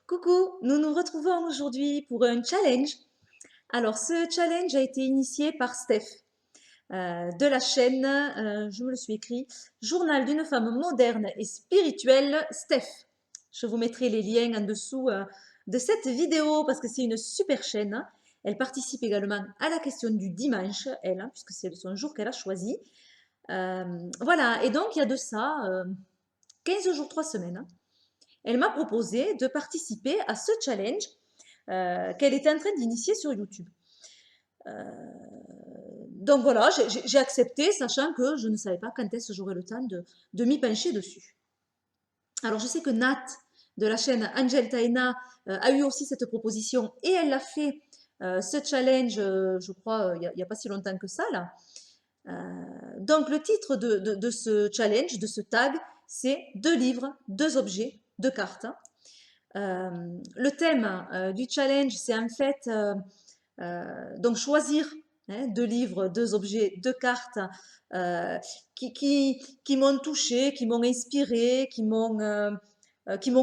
Coucou, nous nous retrouvons aujourd'hui pour un challenge. Alors, ce challenge a été initié par Steph de la chaîne, je me le suis écrit, Journal d'une femme moderne et spirituelle, Steph. Je vous mettrai les liens en dessous de cette vidéo parce que c'est une super chaîne. Elle participe également à la question du dimanche, elle, puisque c'est son jour qu'elle a choisi. Voilà, et donc il y a de ça 15 jours, 3 semaines. Elle m'a proposé de participer à ce challenge qu'elle était en train d'initier sur YouTube. Donc voilà, j'ai accepté, sachant que je ne savais pas quand est-ce que j'aurais le temps de m'y pencher dessus. Alors je sais que Nat de la chaîne Angel Taina a eu aussi cette proposition et elle l'a fait, ce challenge, je crois, il n'y a pas si longtemps que ça là. Donc le titre de ce challenge, de ce tag, c'est 2 livres, 2 objets, 2 cartes. Le thème du challenge, c'est en fait donc choisir 2 livres, 2 objets, 2 cartes qui m'ont touché, qui m'ont inspiré, qui m'ont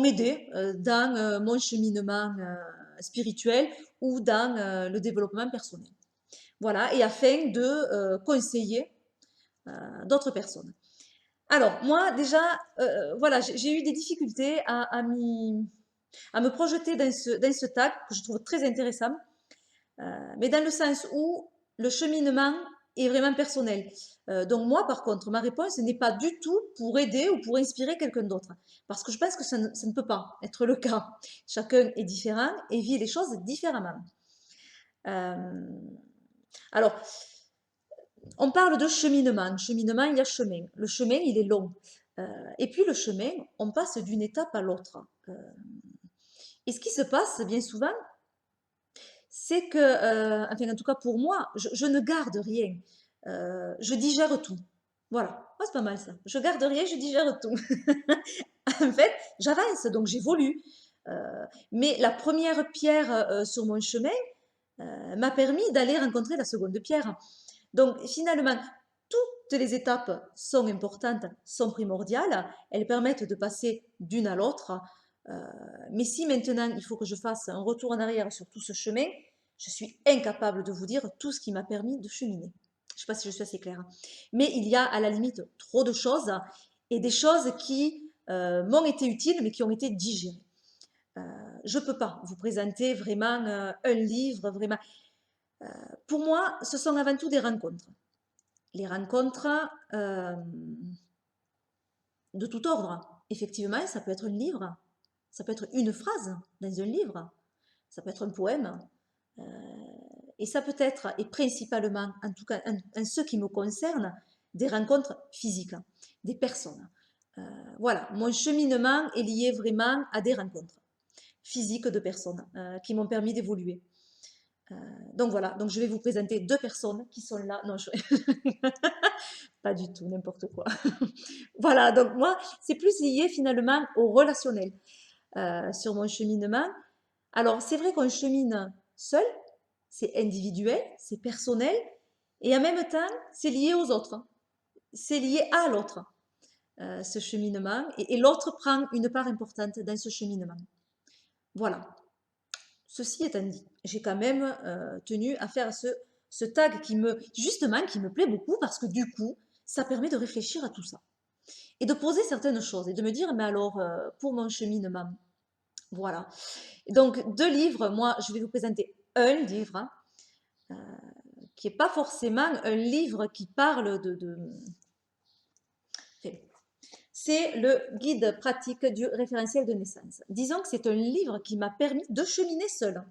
aidé dans mon cheminement spirituel ou dans le développement personnel. Voilà, et afin de conseiller d'autres personnes. Alors, moi, déjà, voilà, j'ai eu des difficultés à me projeter dans ce tag que je trouve très intéressant, mais dans le sens où le cheminement est vraiment personnel. Donc moi, par contre, ma réponse n'est pas du tout pour aider ou pour inspirer quelqu'un d'autre, parce que je pense que ça ne peut pas être le cas. Chacun est différent et vit les choses différemment. Euh, alors, on parle de cheminement. Cheminement, il y a chemin. Le chemin, il est long. Et puis le chemin, on passe d'une étape à l'autre. Et ce qui se passe bien souvent, c'est que, enfin en tout cas pour moi, je ne garde rien. Je digère tout. Voilà, oh, c'est pas mal ça. Je garde rien, je digère tout. En fait, j'avance, donc j'évolue. Mais la première pierre sur mon chemin m'a permis d'aller rencontrer la seconde pierre. Donc finalement, toutes les étapes sont importantes, sont primordiales. Elles permettent de passer d'une à l'autre. Mais si maintenant il faut que je fasse un retour en arrière sur tout ce chemin, je suis incapable de vous dire tout ce qui m'a permis de cheminer. Je ne sais pas si je suis assez claire. Mais il y a à la limite trop de choses et des choses qui m'ont été utiles mais qui ont été digérées. Je ne peux pas vous présenter vraiment un livre, vraiment. Pour moi, ce sont avant tout des rencontres. Les rencontres de tout ordre. Effectivement, ça peut être un livre, ça peut être une phrase dans un livre, ça peut être un poème, euh, et ça peut être, et principalement, en tout cas en ce qui me concerne, des rencontres physiques, des personnes. Voilà, mon cheminement est lié vraiment à des rencontres physiques de personnes qui m'ont permis d'évoluer. Donc voilà, donc je vais vous présenter 2 personnes qui sont là. Non, pas du tout, n'importe quoi. Voilà, donc moi, c'est plus lié finalement au relationnel sur mon cheminement. Alors, c'est vrai qu'on chemine seul, c'est individuel, c'est personnel, et en même temps, c'est lié aux autres. C'est lié à l'autre, ce cheminement, et l'autre prend une part importante dans ce cheminement. Voilà. Ceci étant dit, j'ai quand même tenu à faire ce tag justement, qui me plaît beaucoup parce que du coup, ça permet de réfléchir à tout ça et de poser certaines choses et de me dire, mais alors, pour mon cheminement, voilà. Donc, 2 livres, moi, je vais vous présenter un livre qui n'est pas forcément un livre qui parle enfin, c'est le guide pratique du référentiel de naissance. Disons que c'est un livre qui m'a permis de cheminer seul.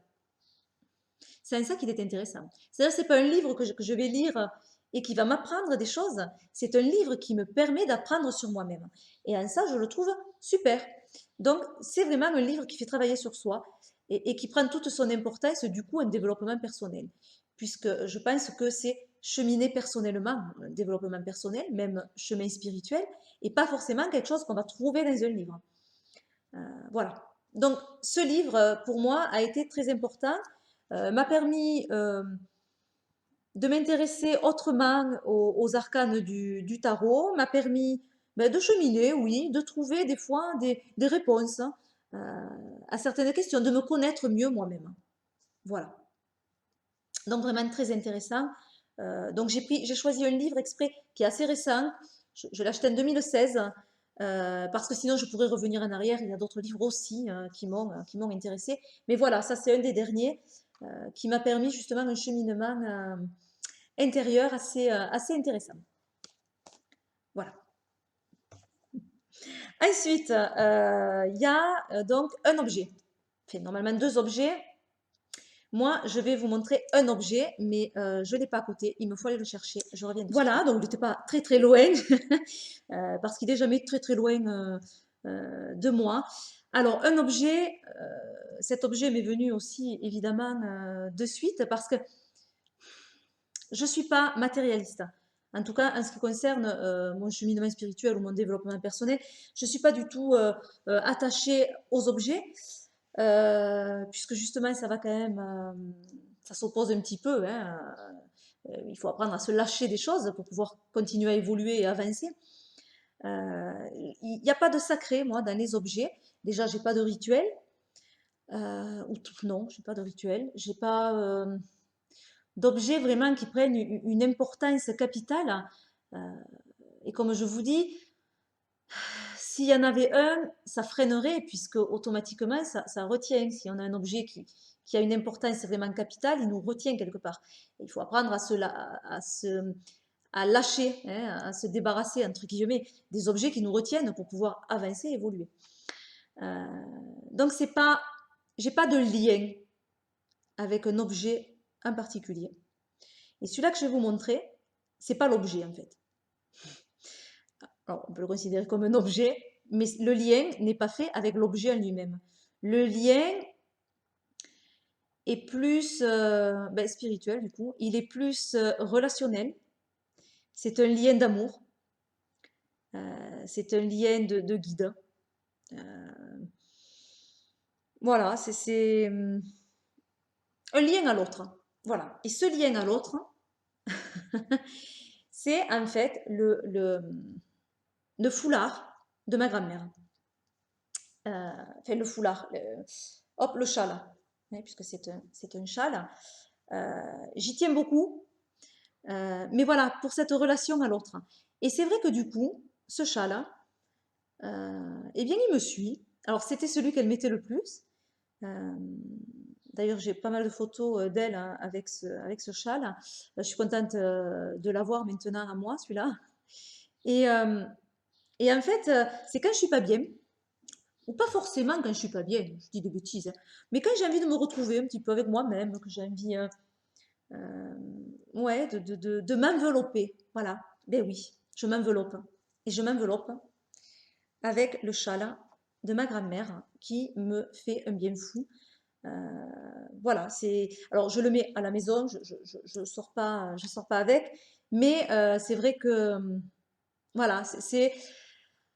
C'est en ça qu'il est intéressant. C'est-à-dire que ce n'est pas un livre que je vais lire et qui va m'apprendre des choses, c'est un livre qui me permet d'apprendre sur moi-même. Et en ça, je le trouve super. Donc, c'est vraiment un livre qui fait travailler sur soi et qui prend toute son importance, du coup, un développement personnel. Puisque je pense que c'est cheminer personnellement, un développement personnel, même chemin spirituel, et pas forcément quelque chose qu'on va trouver dans un livre. Voilà. Donc, ce livre, pour moi, a été très important, m'a permis de m'intéresser autrement aux arcanes du tarot, m'a permis ben, de cheminer, oui, de trouver des fois des réponses à certaines questions, de me connaître mieux moi-même. Voilà. Donc vraiment très intéressant. Donc j'ai choisi un livre exprès qui est assez récent. Je l'ai acheté en 2016 parce que sinon je pourrais revenir en arrière. Il y a d'autres livres aussi qui m'ont intéressé. Mais voilà, ça c'est un des derniers qui m'a permis justement un cheminement intérieur assez intéressant. Voilà. Ensuite, il y a donc un objet. Enfin, normalement deux objets. Moi, je vais vous montrer un objet, mais je ne l'ai pas à côté. Il me faut aller le chercher. Je reviens. Voilà, donc il n'était pas très très loin, parce qu'il n'est jamais très très loin de moi. Alors, un objet, cet objet m'est venu aussi évidemment de suite, parce que je ne suis pas matérialiste. En tout cas, en ce qui concerne mon cheminement spirituel ou mon développement personnel, je ne suis pas du tout attachée aux objets, puisque justement, ça va quand même, ça s'oppose un petit peu, hein. Il faut apprendre à se lâcher des choses pour pouvoir continuer à évoluer et avancer. Il n'y a pas de sacré, moi, dans les objets. Déjà, j'ai pas de rituel. Non, j'ai pas de rituel. J'ai pas d'objets vraiment qui prennent une importance capitale. Euh, et comme je vous dis, s'il y en avait un, ça freinerait, puisque automatiquement, ça retient. Si on a un objet qui a une importance vraiment capitale, il nous retient quelque part. Et il faut apprendre à lâcher, hein, à se débarrasser, entre guillemets, des objets qui nous retiennent pour pouvoir avancer, évoluer. Euh, donc, j'ai pas de lien avec un objet en particulier. Et celui-là que je vais vous montrer, c'est pas l'objet en fait. Alors, on peut le considérer comme un objet, mais le lien n'est pas fait avec l'objet en lui-même. Le lien est plus spirituel du coup, il est plus relationnel. C'est un lien d'amour, c'est un lien de guide. Voilà, c'est un lien à l'autre. Voilà. Et ce lien à l'autre, c'est en fait le foulard de ma grand-mère. Enfin, le foulard, hop, le châle, hein, puisque c'est un châle. J'y tiens beaucoup, mais voilà, pour cette relation à l'autre. Et c'est vrai que du coup, ce châle, eh bien, il me suit. Alors, c'était celui qu'elle mettait le plus. Euh, D'ailleurs, j'ai pas mal de photos d'elle hein, avec ce châle. Je suis contente de l'avoir maintenant à moi, celui-là. Et, euh, et en fait, c'est quand je suis pas bien, ou pas forcément quand je suis pas bien, je dis des bêtises, hein, mais quand j'ai envie de me retrouver un petit peu avec moi-même, que j'ai envie euh, ouais, de m'envelopper. Voilà, ben oui, je m'enveloppe. Et je m'enveloppe avec le châle de ma grand-mère qui me fait un bien fou. Euh, voilà, c'est. Alors je le mets à la maison, je sors pas avec, mais c'est vrai que voilà,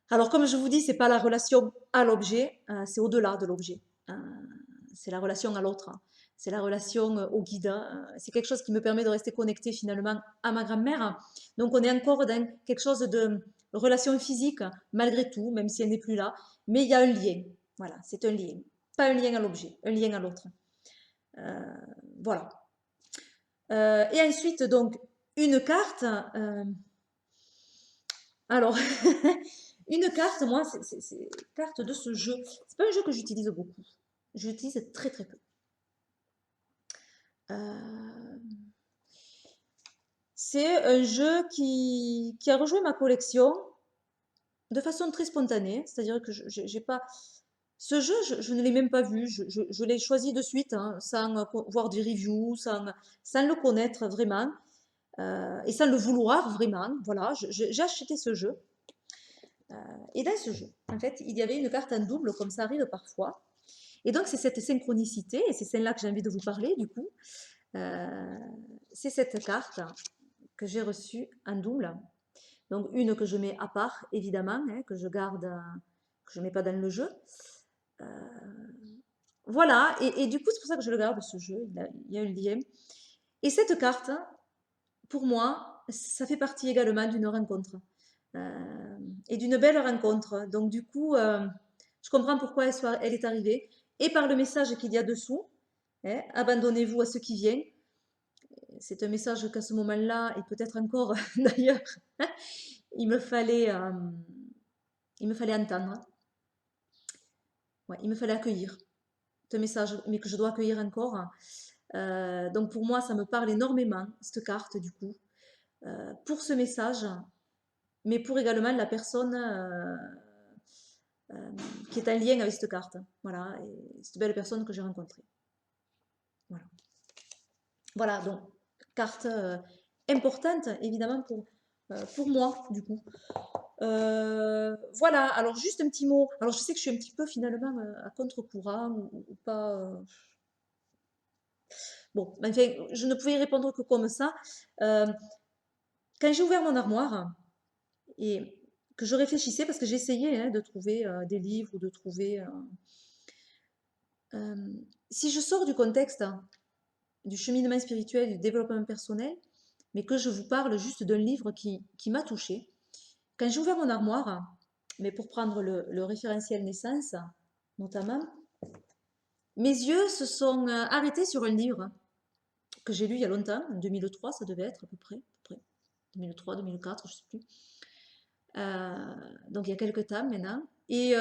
alors comme je vous dis, c'est pas la relation à l'objet, c'est au-delà de l'objet. C'est la relation à l'autre, hein. C'est la relation au guide, hein. C'est quelque chose qui me permet de rester connectée finalement à ma grand-mère. Donc on est encore dans quelque chose de relation physique malgré tout, même si elle n'est plus là, mais il y a un lien. Voilà, c'est un lien, pas un lien à l'objet, un lien à l'autre. Euh, voilà. Et ensuite, donc, une carte. Alors, une carte, moi, c'est carte de ce jeu. C'est pas un jeu que j'utilise beaucoup. J'utilise très très peu. Euh, c'est un jeu qui a rejoint ma collection de façon très spontanée. C'est-à-dire que j'ai pas. Ce jeu, je ne l'ai même pas vu. Je l'ai choisi de suite, hein, sans voir des reviews, sans le connaître vraiment. Et sans le vouloir vraiment. Voilà, j'ai acheté ce jeu. Et dans ce jeu, en fait, il y avait une carte en double, comme ça arrive parfois. Et donc, c'est cette synchronicité, et c'est celle-là que j'ai envie de vous parler, du coup. Euh, c'est cette carte que j'ai reçue en double. Donc, une que je mets à part, évidemment, hein, que je garde, que je ne mets pas dans le jeu. Euh, voilà, et du coup, c'est pour ça que je le garde, ce jeu. Il y a un lien. Et cette carte, pour moi, ça fait partie également d'une rencontre. Et d'une belle rencontre. Donc, du coup, Je comprends pourquoi elle est arrivée. Et par le message qu'il y a dessous, hein, abandonnez-vous à ce qui vient. C'est un message qu'à ce moment-là, et peut-être encore d'ailleurs, il me fallait, euh, il me fallait entendre. Ouais, il me fallait accueillir. C'est un message, mais que je dois accueillir encore. Donc pour moi, ça me parle énormément, cette carte, du coup, pour ce message, mais pour également la personne euh, qui est en lien avec cette carte. Voilà, et cette belle personne que j'ai rencontrée. Voilà. Voilà, donc, carte importante, évidemment, pour moi, du coup. Voilà, alors juste un petit mot. Alors je sais que je suis un petit peu finalement à contre-courant ou pas. Bon, enfin, je ne pouvais y répondre que comme ça. Euh, Quand j'ai ouvert mon armoire et que je réfléchissais, parce que j'essayais de trouver des livres ou de trouver. Euh, Si je sors du contexte du cheminement spirituel, du développement personnel, mais que je vous parle juste d'un livre qui m'a touchée, quand j'ai ouvert mon armoire, mais pour prendre le référentiel naissance, notamment, mes yeux se sont arrêtés sur un livre que j'ai lu il y a longtemps, en 2003, ça devait être à peu près, 2003, 2004, je ne sais plus. Donc il y a quelques temps maintenant. Et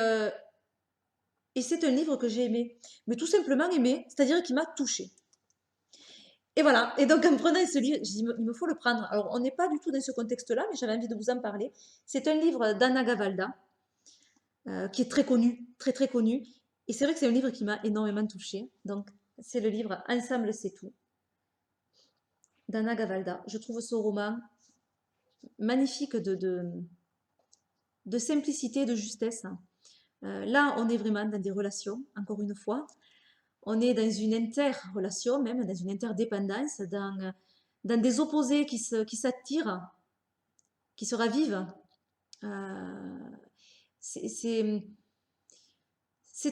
c'est un livre que j'ai aimé, mais tout simplement aimé, c'est-à-dire qui m'a touchée. Et voilà, et donc en prenant ce livre, j'ai dit, il me faut le prendre. Alors on n'est pas du tout dans ce contexte-là, mais j'avais envie de vous en parler. C'est un livre d'Anna Gavalda, qui est très connu, très très connu. Et c'est vrai que c'est un livre qui m'a énormément touchée. Donc c'est le livre Ensemble c'est tout, d'Anna Gavalda. Je trouve ce roman magnifique de simplicité, de justesse. Là, on est vraiment dans des relations, encore une fois. On est dans une interrelation, même dans une interdépendance, dans des opposés qui s'attirent, qui se ravivent. Euh, c'est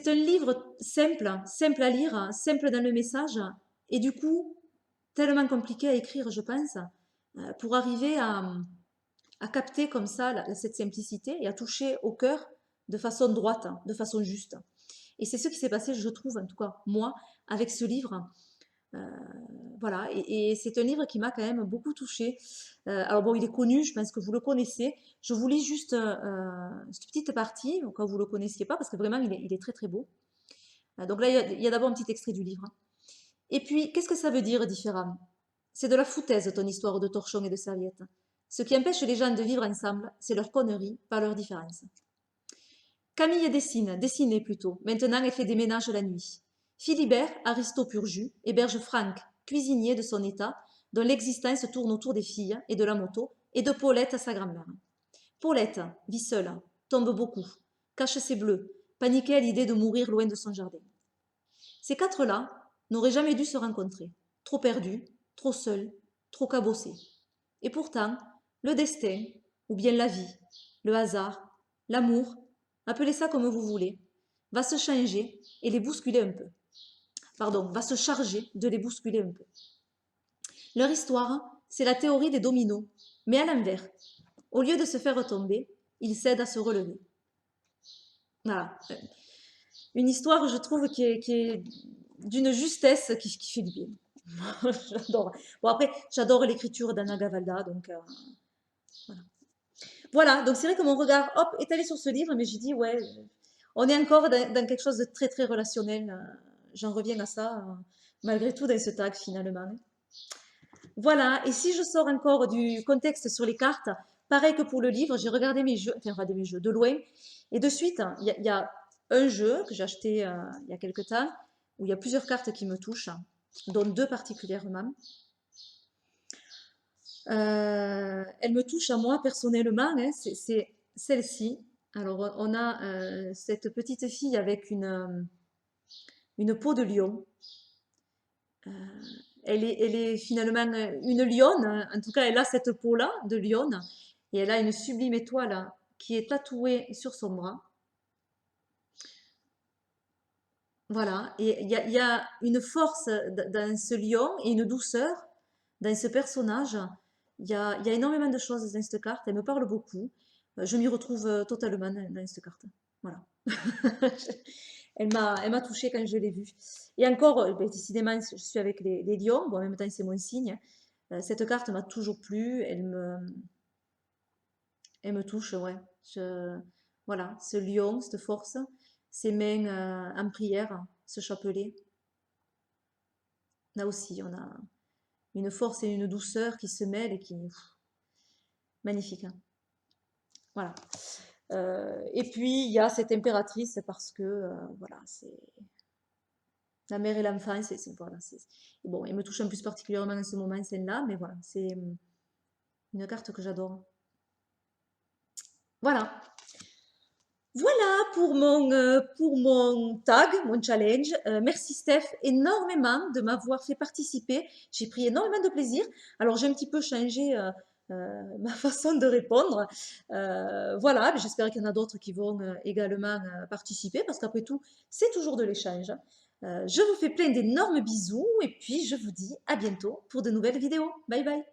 un livre simple, simple à lire, simple dans le message, et du coup, tellement compliqué à écrire, je pense, pour arriver à capter comme ça cette simplicité et à toucher au cœur de façon droite, de façon juste. Et c'est ce qui s'est passé, je trouve, en tout cas moi, avec ce livre. Euh, voilà, et c'est un livre qui m'a quand même beaucoup touchée. Alors bon, il est connu, je pense que vous le connaissez. Je vous lis juste cette petite partie, au cas où vous ne le connaissiez pas, parce que vraiment, il est très très beau. Donc là, il y a d'abord un petit extrait du livre. Et puis, qu'est-ce que ça veut dire différent? C'est de la foutaise, ton histoire de torchons et de serviettes. Ce qui empêche les gens de vivre ensemble, c'est leur connerie, pas leur différence. Camille dessinait plutôt. Maintenant, elle fait des ménages la nuit. Philibert, aristo pur jus, héberge Franck, cuisinier de son état, dont l'existence tourne autour des filles et de la moto, et de Paulette, sa grand-mère. Paulette vit seule, tombe beaucoup, cache ses bleus, paniquait à l'idée de mourir loin de son jardin. Ces quatre-là n'auraient jamais dû se rencontrer, trop perdus, trop seuls, trop cabossés. Et pourtant, le destin, ou bien la vie, le hasard, l'amour, appelez ça comme vous voulez, va se changer et les bousculer un peu. Pardon, va se charger de les bousculer un peu. Leur histoire, c'est la théorie des dominos, mais à l'envers. Au lieu de se faire retomber, ils cèdent à se relever. Voilà. Une histoire, je trouve, qui est d'une justesse qui fait du bien. J'adore. Bon, après, j'adore l'écriture d'Anna Gavalda, donc voilà. Voilà, donc c'est vrai que mon regard, hop, est allé sur ce livre, mais j'ai dit, ouais, on est encore dans quelque chose de très, très relationnel. J'en reviens à ça, malgré tout, dans ce tag, finalement. Voilà, et si je sors encore du contexte sur les cartes, pareil que pour le livre, j'ai regardé mes jeux, enfin, regardé mes jeux de loin, et de suite, il y a un jeu que j'ai acheté il y a quelque temps, où il y a plusieurs cartes qui me touchent, dont deux particulièrement. Elle me touche à moi personnellement, hein, c'est celle-ci. Alors, on a cette petite fille avec une peau de lion. Euh, elle est finalement une lionne, en tout cas, elle a cette peau-là de lionne, et elle a une sublime étoile qui est tatouée sur son bras. Voilà, et il y a une force dans ce lion et une douceur dans ce personnage. Il y a énormément de choses dans cette carte, elle me parle beaucoup. Je m'y retrouve totalement dans cette carte. Voilà. Elle m'a touchée quand je l'ai vue. Et encore, ben, décidément, je suis avec les lions. Bon, en même temps, c'est mon signe. Cette carte m'a toujours plu. Elle me touche, ouais. Voilà, ce lion, cette force, ses mains en prière, ce chapelet. Là aussi, on a une force et une douceur qui se mêlent et qui... magnifique, hein. Voilà. Et puis, il y a cette impératrice parce que, voilà, c'est la mère et l'enfant, voilà, et bon, elle me touche en plus particulièrement en ce moment, celle-là, mais voilà, c'est une carte que j'adore. Voilà. Voilà pour mon tag, mon challenge. Merci Steph énormément de m'avoir fait participer. J'ai pris énormément de plaisir. Alors j'ai un petit peu changé ma façon de répondre. Voilà, mais j'espère qu'il y en a d'autres qui vont également participer parce qu'après tout, c'est toujours de l'échange. Je vous fais plein d'énormes bisous et puis je vous dis à bientôt pour de nouvelles vidéos. Bye bye.